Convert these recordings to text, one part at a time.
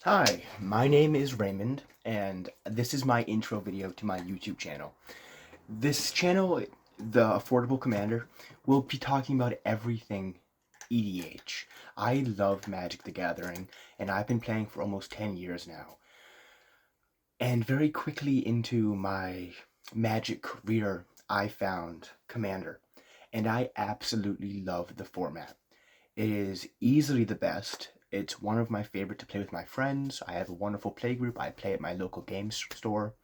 Hi, my name is Raymond, and this is my intro video to my YouTube channel. This channel, The Affordable Commander, will be talking about everything EDH. I love Magic the Gathering, and I've been playing for almost 10 years now. And very quickly into my Magic career, I found Commander, and I absolutely love the format. It is easily the best. It's one of my favorite to play with my friends. I have a wonderful play group. I play at my local game store.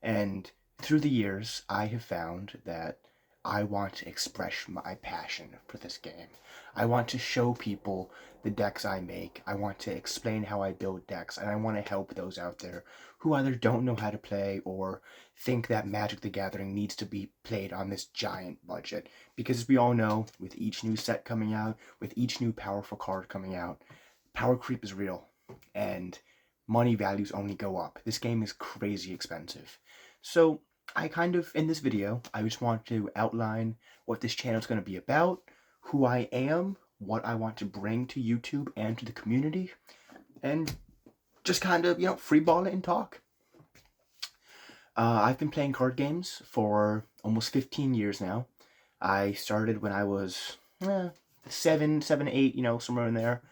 And through the years, I have found that I want to express my passion for this game. I want to show people the decks I make. I want to explain how I build decks, and I want to help those out there who either don't know how to play or think that Magic the Gathering needs to be played on this giant budget. Because as we all know, with each new set coming out, with each new powerful card coming out, power creep is real, and money values only go up. This game is crazy expensive. So in this video, I just want to outline what this channel is going to be about, who I am, what I want to bring to YouTube and to the community, and just freeball it and talk. I've been playing card games for almost 15 years now. I started when I was 8, somewhere in there.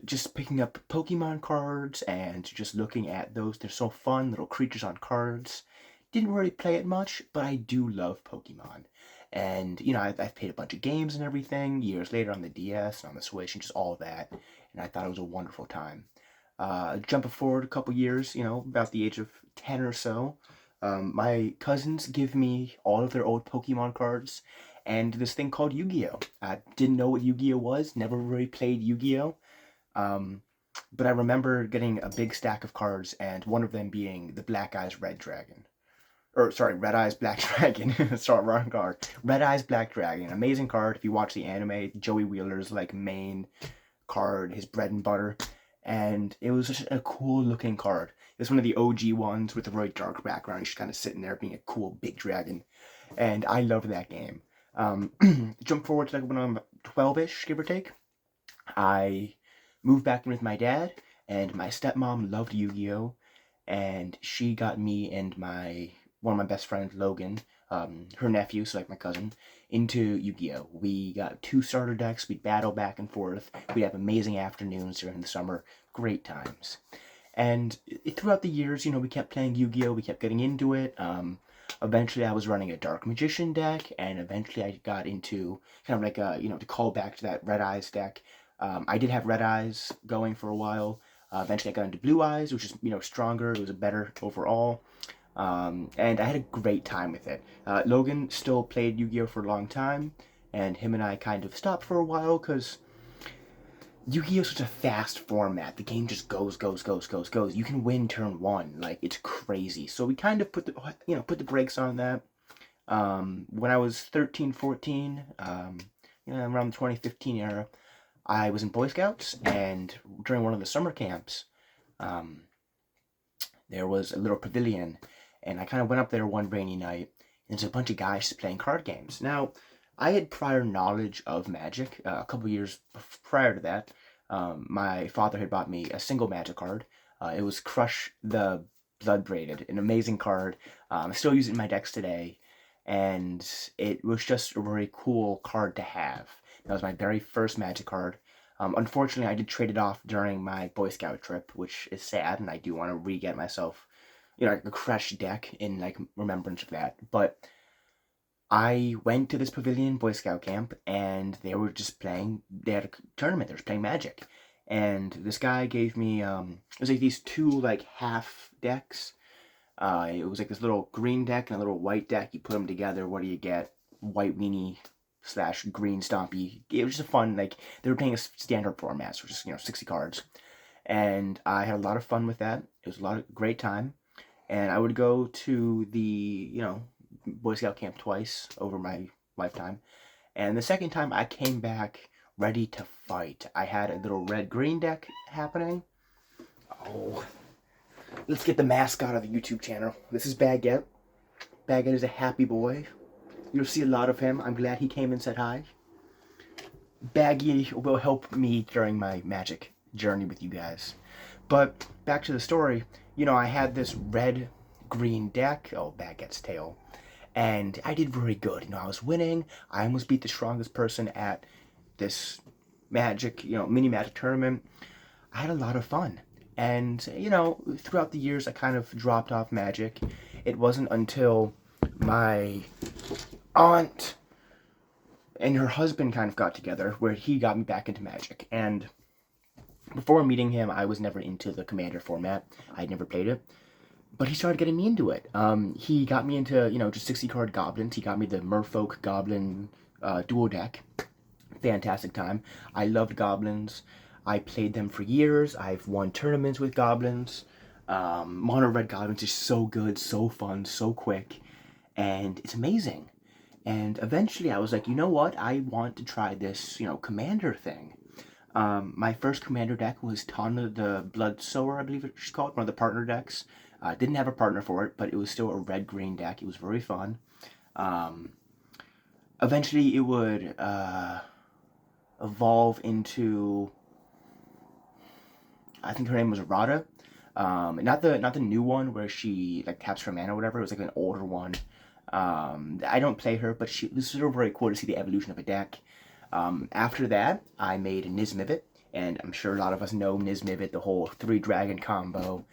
Just picking up Pokemon cards and just looking at those. They're so fun, little creatures on cards. Didn't really play it much, but I do love Pokemon. And, I've played a bunch of games and everything, years later on the DS and on the Switch and just all of that. And I thought it was a wonderful time. Jumping forward a couple years, about the age of 10 or so, my cousins give me all of their old Pokemon cards and this thing called Yu-Gi-Oh! I didn't know what Yu-Gi-Oh! Was, never really played Yu-Gi-Oh! Um, but I remember getting a big stack of cards, and one of them being the Black Eyes Red Dragon. Or, sorry, Red Eyes Black Dragon. Sorry, wrong card. Red Eyes Black Dragon. Amazing card. If you watch the anime, Joey Wheeler's, main card, his bread and butter. And it was just a cool looking card. It was one of the OG ones with a really dark background, just kind of sitting there being a cool big dragon. And I loved that game. Jump forward to when I'm 12-ish, give or take. I moved back in with my dad, and my stepmom loved Yu-Gi-Oh! And she got me and one of my best friends, Logan, her nephew, so my cousin, into Yu-Gi-Oh! We got 2 starter decks, we'd battle back and forth, we'd have amazing afternoons during the summer, great times. And throughout the years, we kept playing Yu-Gi-Oh! We kept getting into it. Eventually I was running a Dark Magician deck, and eventually I got into to call back to that Red Eyes deck. I did have Red Eyes going for a while. Eventually I got into Blue Eyes, which is, stronger. It was a better overall. And I had a great time with it. Logan still played Yu-Gi-Oh! For a long time, and him and I kind of stopped for a while because Yu-Gi-Oh! Is such a fast format. The game just goes, goes, goes, goes, goes. You can win turn 1. It's crazy. So we kind of put the brakes on that. When I was 13, 14, around the 2015 era, I was in Boy Scouts, and during one of the summer camps, there was a little pavilion, and I kind of went up there one rainy night, and there's a bunch of guys just playing card games. Now, I had prior knowledge of Magic. A couple years prior to that, my father had bought me a single Magic card. It was Crush the Blood Braided, an amazing card. I still use it in my decks today, and it was just a very cool card to have. That was my very first Magic card. Unfortunately, I did trade it off during my Boy Scout trip, which is sad, and I do want to re-get myself, a fresh deck in, remembrance of that. But I went to this pavilion Boy Scout camp, and they were just playing, they had a tournament, they were playing Magic. And this guy gave me, it was these 2, half decks. It was this little green deck and a little white deck. You put them together, what do you get? White weenie / green stompy. It was just a fun, they were playing a standard format, so just, 60 cards. And I had a lot of fun with that. It was a lot of great time. And I would go to the, Boy Scout camp twice over my lifetime. And the second time I came back ready to fight. I had a little red-green deck happening. Oh, let's get the mascot of the YouTube channel. This is Baguette. Baguette is a happy boy. You'll see a lot of him. I'm glad he came and said hi. Baggy will help me during my Magic journey with you guys. But back to the story, I had this red green deck. Oh, Baguette's tail. And I did very good. I was winning. I almost beat the strongest person at this Magic, mini Magic tournament. I had a lot of fun. And, throughout the years, I kind of dropped off Magic. It wasn't until my aunt and her husband kind of got together where he got me back into Magic. And before meeting him, I was never into the Commander format. I'd never played it. But he started getting me into it. He got me into, just 60 card goblins. He got me the Merfolk Goblin dual deck. Fantastic time. I loved goblins. I played them for years. I've won tournaments with goblins. Mono Red Goblins is so good, so fun, so quick, and it's amazing. And eventually I was like, you know what? I want to try this, commander thing. My first commander deck was Tana the Bloodsower, I believe it's called, one of the partner decks. Didn't have a partner for it, but it was still a red-green deck. It was very fun. Um, Eventually it would evolve into, I think her name was Rada. Not the new one where she like taps her mana or whatever. It was like an older one. I don't play her, but it was still very cool to see the evolution of a deck. After that, I made Nismivit, and I'm sure a lot of us know Nismivit, the whole 3 dragon combo.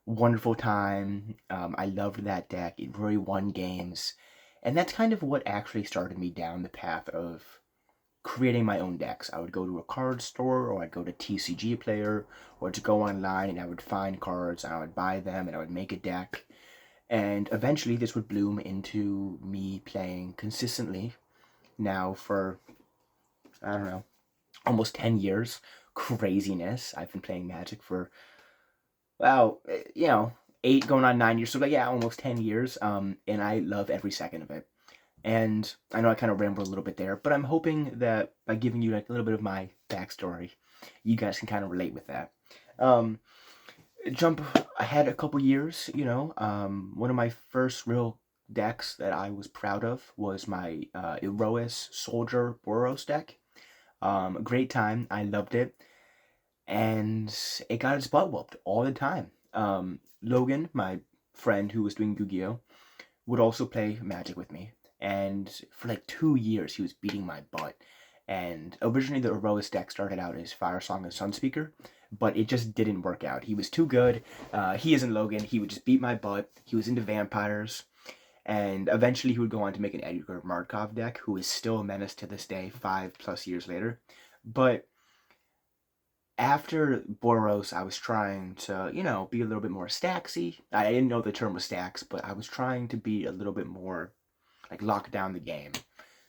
Wonderful time. I loved that deck. It really won games. And that's kind of what actually started me down the path of creating my own decks. I would go to a card store, or I'd go to TCG Player, or to go online and I would find cards and I would buy them and I would make a deck. And eventually this would bloom into me playing consistently now for, I don't know, almost 10 years. Craziness. I've been playing Magic for, well, 8 going on 9 years. So, like, yeah, almost 10 years. And I love every second of it. And I know I kind of rambled a little bit there, but I'm hoping that by giving you like a little bit of my backstory, you guys can kind of relate with that. Um, Jump ahead a couple years, one of my first real decks that I was proud of was my Erois Soldier Boros deck. Great time. I loved it. And it got its butt whooped all the time. Logan, my friend who was doing Yu-Gi-Oh, would also play Magic with me. And for like 2 years, he was beating my butt. And originally, the Erois deck started out as Fire Song and Sunspeaker, but it just didn't work out. He was too good. He isn't Logan. He would just beat my butt. He was into vampires. And eventually, he would go on to make an Edgar Markov deck, who is still a menace to this day, 5+ years later. But after Boros, I was trying to, be a little bit more stacksy. I didn't know the term was stacks, but I was trying to be a little bit more, like, lock down the game.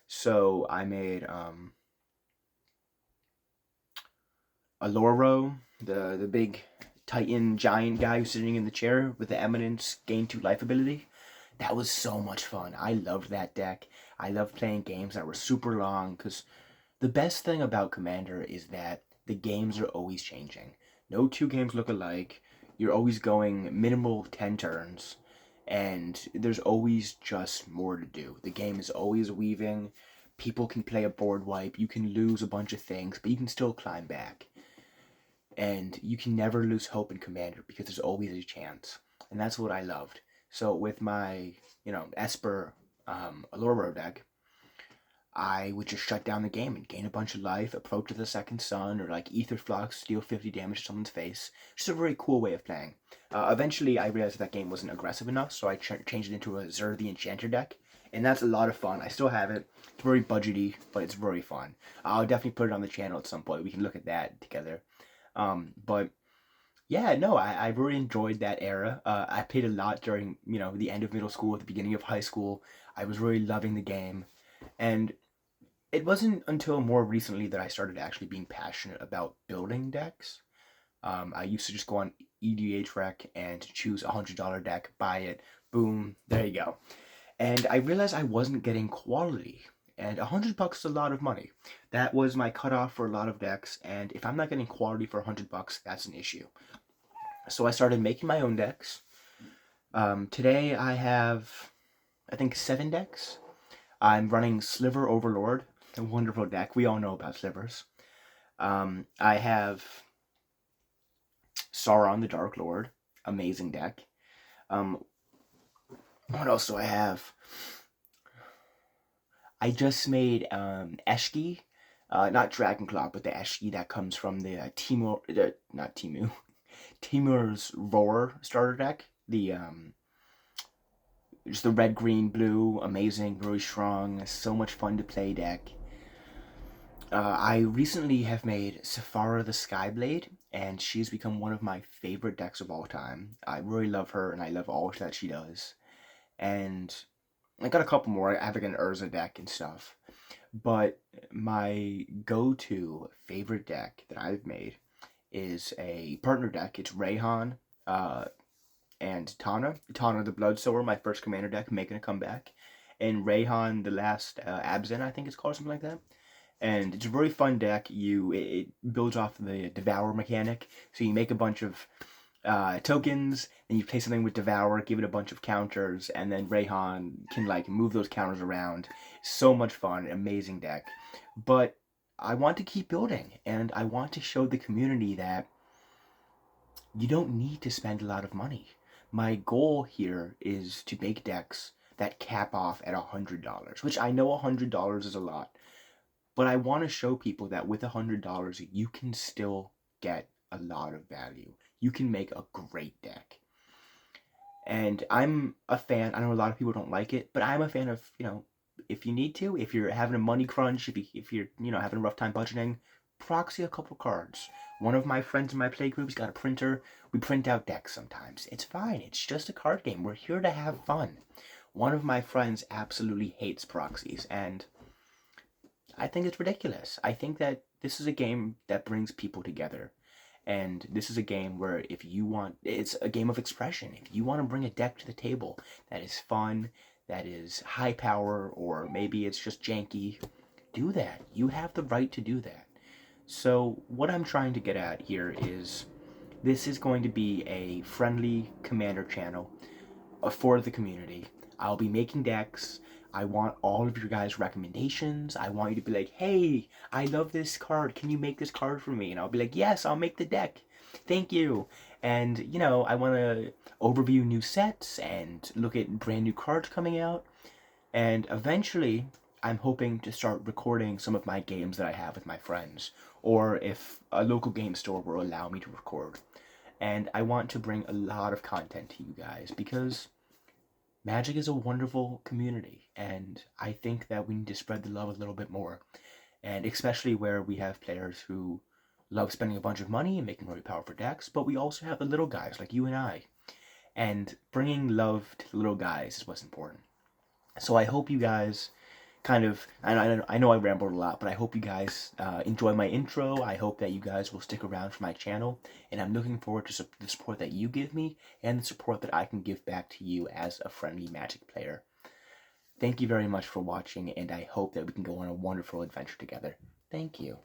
So I made Aloro, the big Titan giant guy who's sitting in the chair with the Eminence gain 2 life ability. That was so much fun. I loved that deck. I loved playing games that were super long because the best thing about Commander is that the games are always changing. No 2 games look alike. You're always going minimal 10 turns, and there's always just more to do. The game is always weaving. People can play a board wipe. You can lose a bunch of things, but you can still climb back. And you can never lose hope in Commander because there's always a chance. And that's what I loved. So with my, Esper Aloro deck, I would just shut down the game and gain a bunch of life, approach to the second sun, or like Ether Flux, deal 50 damage to someone's face. Just a very cool way of playing. Eventually, I realized that game wasn't aggressive enough, so I changed it into a Zer the Enchanter deck, and that's a lot of fun. I still have it. It's very budgety, but it's very fun. I'll definitely put it on the channel at some point. We can look at that together. But yeah, no, I really enjoyed that era. I played a lot during, the end of middle school, at the beginning of high school. I was really loving the game. And it wasn't until more recently that I started actually being passionate about building decks. I used to just go on EDHREC and choose $100 deck, buy it, boom, there you go. And I realized I wasn't getting quality. And $100 is a lot of money. That was my cutoff for a lot of decks. And if I'm not getting quality for $100, that's an issue. So I started making my own decks. Today I have, I think, 7 decks. I'm running Sliver Overlord, a wonderful deck. We all know about slivers. I have Sauron the Dark Lord, amazing deck. Um, what else do I have? I just made Eshki, not Dragonclaw, but the Eshki that comes from the not Timu, Timur's Roar starter deck. The just the red, green, blue, amazing, really strong, so much fun to play deck. I recently have made Safara the Skyblade, and she's become one of my favorite decks of all time. I really love her, and I love all that she does. And I got a couple more. I have like an Urza deck and stuff. But my go-to favorite deck that I've made is a partner deck. It's Rayhan and Tana. Tana the Bloodsower, my first commander deck, making a comeback. And Rayhan the last Abzan, I think it's called, something like that. And it's a very fun deck. It builds off the Devour mechanic. So you make a bunch of tokens, and you play something with Devour, give it a bunch of counters, and then Rayhan can like move those counters around. So much fun, amazing deck. But I want to keep building, and I want to show the community that you don't need to spend a lot of money. My goal here is to make decks that cap off at $100, which I know $100 is a lot, but I want to show people that with $100, you can still get a lot of value. You can make a great deck. And I'm a fan. I know a lot of people don't like it, but I'm a fan of, if you need to, if you're having a money crunch, if you're, having a rough time budgeting, proxy a couple cards. One of my friends in my play group's got a printer. We print out decks sometimes. It's fine. It's just a card game. We're here to have fun. One of my friends absolutely hates proxies, and I think it's ridiculous. I think that this is a game that brings people together. And this is a game where it's a game of expression. If you want to bring a deck to the table that is fun, that is high power, or maybe it's just janky, do that. You have the right to do that. So what I'm trying to get at here is this is going to be a friendly Commander channel for the community. I'll be making decks. I want all of your guys' recommendations. I want you to be like, hey, I love this card. Can you make this card for me? And I'll be like, yes, I'll make the deck. Thank you. And, I want to overview new sets and look at brand new cards coming out. And eventually, I'm hoping to start recording some of my games that I have with my friends, or if a local game store will allow me to record. And I want to bring a lot of content to you guys because Magic is a wonderful community, and I think that we need to spread the love a little bit more. And especially where we have players who love spending a bunch of money and making really powerful decks, but we also have the little guys like you and I. And bringing love to the little guys is what's important. So I hope you guys I know I rambled a lot, but I hope you guys enjoy my intro. I hope that you guys will stick around for my channel, and I'm looking forward to the support that you give me and the support that I can give back to you as a friendly Magic player. Thank you very much for watching, and I hope that we can go on a wonderful adventure together. Thank you.